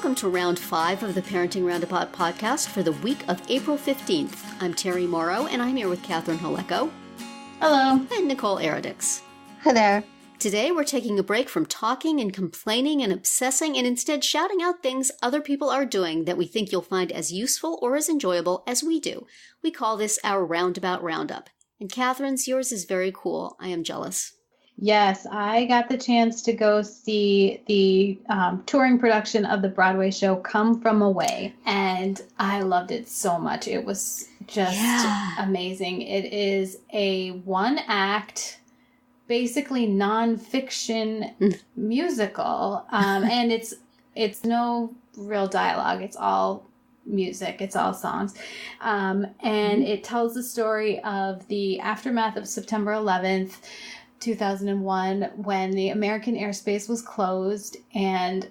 welcome to round 5 of the Parenting Roundabout podcast for the week of April 15th. I'm Terri Morrow, and I'm here with Catherine Haleko. Hello. And Nicole Eridix. Hi there. Today we're taking a break from talking and complaining and obsessing and instead shouting out things other people are doing that we think you'll find as useful or as enjoyable as we do. We call this our Roundabout Roundup. And Catherine's, yours is very cool. I am jealous. Yes, I got the chance to go see the touring production of the Broadway show Come From Away, and I loved it so much. It was just amazing. It is a one-act, basically nonfiction musical, and it's no real dialogue. It's all music. It's all songs, and it tells the story of the aftermath of September 11th. 2001, when the American airspace was closed and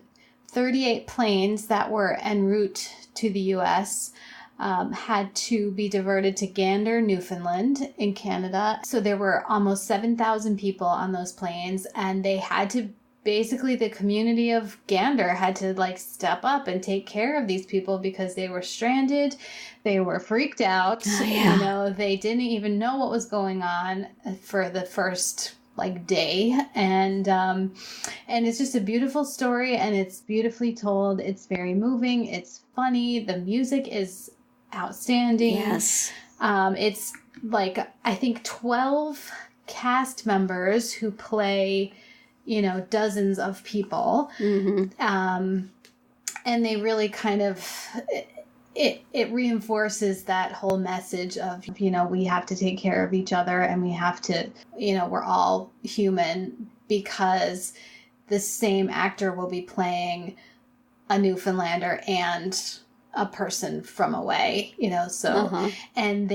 38 planes that were en route to the U.S. Had to be diverted to Gander, Newfoundland in Canada. So there were almost 7,000 people on those planes, and they had to basically, the community of Gander had to step up and take care of these people because they were stranded. They were freaked out. They didn't even know what was going on for the first day. And it's just a beautiful story, and it's beautifully told. It's very moving. It's funny. The music is outstanding. Yes. It's I think 12 cast members who play dozens of people. And they really kind of, it reinforces that whole message of, we have to take care of each other, and we have to, we're all human, because the same actor will be playing a Newfoundlander and a person from away, and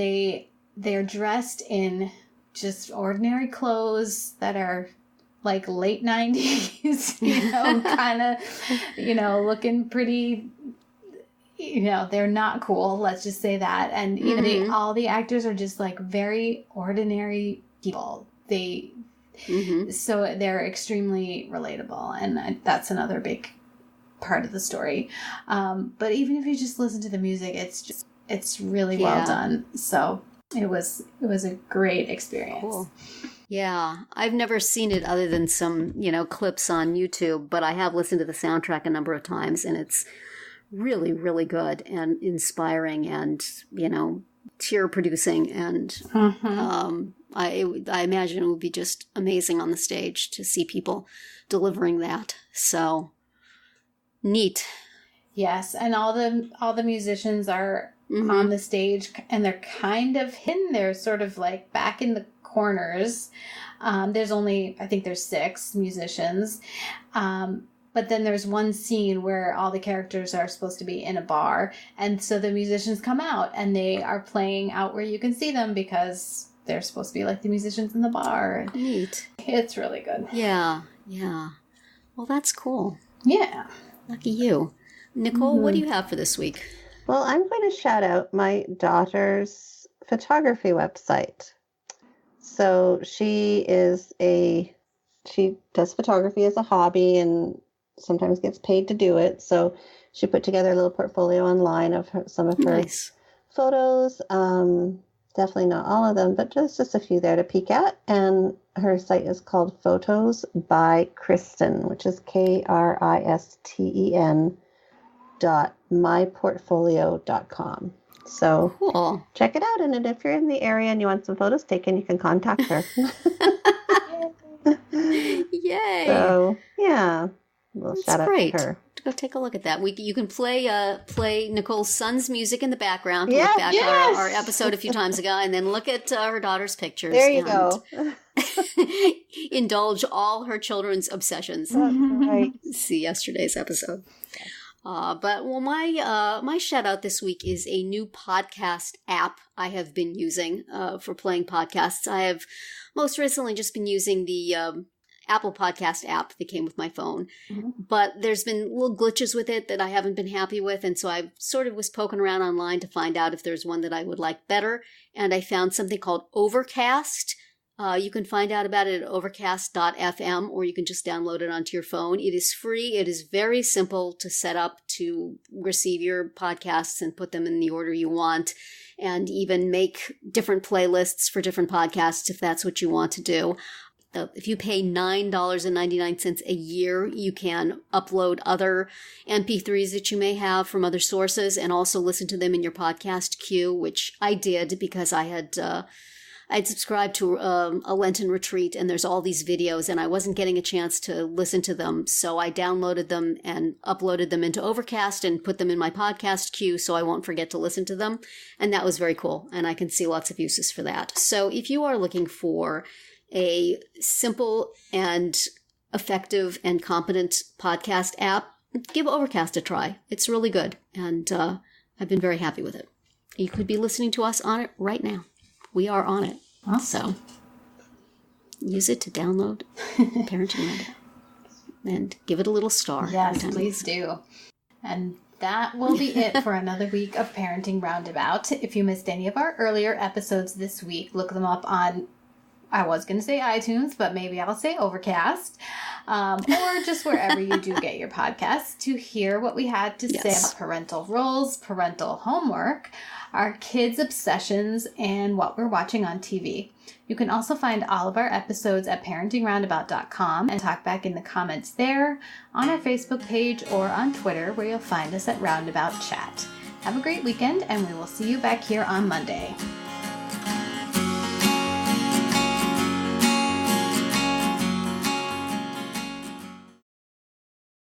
they're dressed in just ordinary clothes that are late 90s, kind of, looking pretty, they're not cool. Let's just say that. And, all the actors are just very ordinary people. So they're extremely relatable. And that's another big part of the story. But even if you just listen to the music, it's really well done. So it was a great experience. Cool. Yeah, I've never seen it other than some, clips on YouTube, but I have listened to the soundtrack a number of times, and it's really, really good and inspiring and, tear-producing. And I imagine it would be just amazing on the stage to see people delivering that. So, neat. Yes, and all the musicians are on the stage, and they're kind of hidden. They're sort of back in the corners. I think there's 6 musicians. But then there's one scene where all the characters are supposed to be in a bar. And so the musicians come out, and they are playing out where you can see them, because they're supposed to be the musicians in the bar. Neat. It's really good. Yeah. Well, that's cool. Yeah. Lucky you. Nicole, what do you have for this week? Well, I'm going to shout out my daughter's photography website. So she does photography as a hobby and sometimes gets paid to do it. So she put together a little portfolio online of some of her photos. Definitely not all of them, but just a few there to peek at. And her site is called Photos by Kristen, which is KRISTEN.myportfolio.com. So cool. Check it out. And if you're in the area and you want some photos taken, you can contact her. Yay. So, yeah. We'll shout out to her. Go take a look at that. You can play Nicole's son's music in the background. Yeah, Look back at our episode a few times ago, and then look at her daughter's pictures. There you go. Indulge all her children's obsessions. That's right. See yesterday's episode. My shout out this week is a new podcast app I have been using for playing podcasts. I have most recently just been using the Apple Podcast app that came with my phone. But there's been little glitches with it that I haven't been happy with. And so I sort of was poking around online to find out if there's one that I would like better. And I found something called Overcast. You can find out about it at overcast.fm, or you can just download it onto your phone. It is free. It is very simple to set up to receive your podcasts and put them in the order you want, and even make different playlists for different podcasts if that's what you want to do. If you pay $9.99 a year, you can upload other MP3s that you may have from other sources and also listen to them in your podcast queue, which I did because I'd subscribed to a Lenten retreat, and there's all these videos, and I wasn't getting a chance to listen to them. So I downloaded them and uploaded them into Overcast and put them in my podcast queue so I won't forget to listen to them. And that was very cool, and I can see lots of uses for that. So if you are looking for a simple and effective and competent podcast app, give Overcast a try. It's really good, and I've been very happy with it. You could be listening to us on it right now. We are on it. Awesome. So use it to download Parenting Roundabout and give it a little star. Yes, please do. And that will be it for another week of Parenting Roundabout. If you missed any of our earlier episodes this week, look them up on, I was going to say iTunes, but maybe I'll say Overcast, or just wherever you do get your podcasts, to hear what we had to say about parental roles, parental homework, our kids' obsessions, and what we're watching on TV. You can also find all of our episodes at parentingroundabout.com and talk back in the comments there, on our Facebook page, or on Twitter, where you'll find us at Roundabout Chat. Have a great weekend, and we will see you back here on Monday.